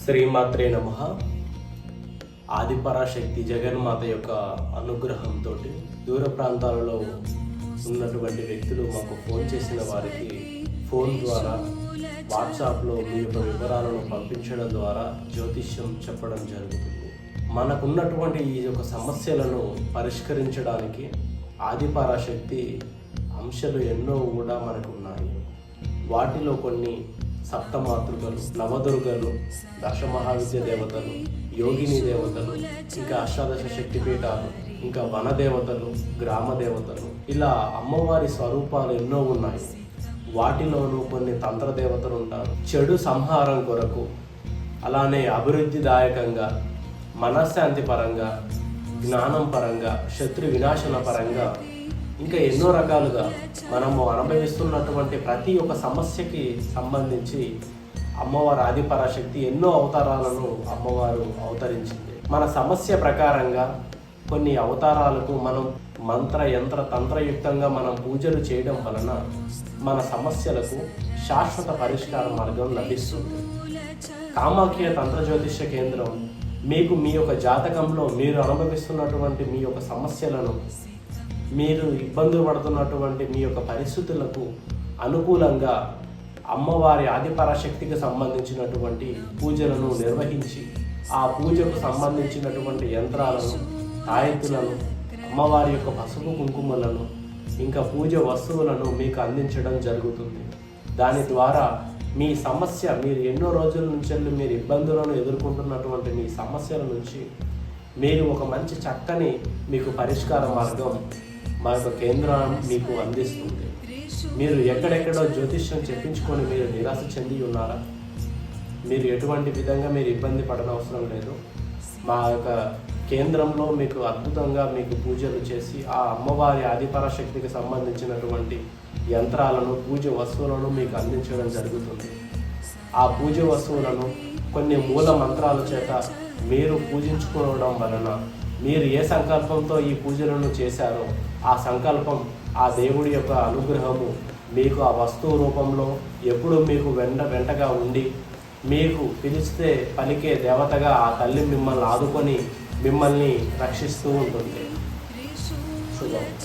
శ్రీమాత్రే నమః. ఆదిపరాశక్తి జగన్మాత యొక్క అనుగ్రహంతో దూర ప్రాంతాలలో ఉన్నటువంటి వ్యక్తులు మాకు ఫోన్ చేసిన వారికి ఫోన్ ద్వారా వాట్సాప్లో మీ యొక్క వివరాలను పంపించడం ద్వారా జ్యోతిష్యం చెప్పడం జరుగుతుంది. మనకున్నటువంటి ఈ యొక్క సమస్యలను పరిష్కరించడానికి ఆదిపరాశక్తి అంశాలు ఎన్నో కూడా మనకు ఉన్నాయి. వాటిలో కొన్ని సప్తమాతృకలు, నవదుర్గలు, దశమహావిద్య దేవతలు, యోగిని దేవతలు, ఇంకా అష్టాదశ శక్తిపీఠాలు, ఇంకా వన దేవతలు, గ్రామ దేవతలు, ఇలా అమ్మవారి స్వరూపాలు ఎన్నో ఉన్నాయి. వాటిలోనూ కొన్ని తంత్ర దేవతలు ఉంటారు. చెడు సంహారం కొరకు, అలానే అభివృద్ధిదాయకంగా, మనశ్శాంతి పరంగా, జ్ఞానం పరంగా, శత్రు వినాశన పరంగా, ఇంకా ఎన్నో రకాలుగా మనము అనుభవిస్తున్నటువంటి ప్రతి ఒక్క సమస్యకి సంబంధించి అమ్మవారు ఆదిపరాశక్తి ఎన్నో అవతారాలను అమ్మవారు అవతరించింది. మన సమస్య ప్రకారంగా కొన్ని అవతారాలకు మనం మంత్ర యంత్ర తంత్రయుక్తంగా మనం పూజలు చేయడం వలన మన సమస్యలకు శాశ్వత పరిష్కార మార్గం లభిస్తుంది. కామాఖ్య తంత్ర జ్యోతిష్య కేంద్రం మీకు మీ యొక్క జాతకంలో మీరు అనుభవిస్తున్నటువంటి మీ యొక్క సమస్యలను, మీరు ఇబ్బందులు పడుతున్నటువంటి మీ యొక్క పరిస్థితులకు అనుకూలంగా అమ్మవారి ఆదిపరాశక్తికి సంబంధించినటువంటి పూజలను నిర్వహించి ఆ పూజకు సంబంధించినటువంటి యంత్రాలను, తాయెత్తులను, అమ్మవారి యొక్క పసుపు కుంకుమలను, ఇంకా పూజ వస్తువులను మీకు అందించడం జరుగుతుంది. దాని ద్వారా మీ సమస్య, మీరు ఎన్నో రోజుల నుంచి మీరు ఇబ్బందులను ఎదుర్కొంటున్నటువంటి మీ సమస్యల నుంచి మీరు ఒక మంచి చక్కని మీకు పరిష్కార మార్గం మా యొక్క కేంద్రం మీకు అందిస్తుంది. మీరు ఎక్కడెక్కడో జ్యోతిష్యం చెప్పించుకొని మీరు నిరాశ చెంది ఉన్నారా? మీరు ఎటువంటి విధంగా మీరు ఇబ్బంది పడనవసరం లేదు. మా యొక్క కేంద్రంలో మీకు అద్భుతంగా మీకు పూజలు చేసి ఆ అమ్మవారి ఆదిపరాశక్తికి సంబంధించినటువంటి యంత్రాలను, పూజ వస్తువులను మీకు అందించడం జరుగుతుంది. ఆ పూజ వస్తువులను కొన్ని మూల మంత్రాల చేత మీరు పూజించుకోవడం వలన మీరు ఏ సంకల్పంతో ఈ పూజలను చేశారో ఆ సంకల్పం, ఆ దేవుడి యొక్క అనుగ్రహము మీకు ఆ వస్తువు రూపంలో ఎప్పుడూ మీకు వెంటగా ఉండి మీకు పిలిస్తే పలికే దేవతగా ఆ తల్లి మిమ్మల్ని ఆదుకొని మిమ్మల్ని రక్షిస్తూ ఉంటుంది. శుభం.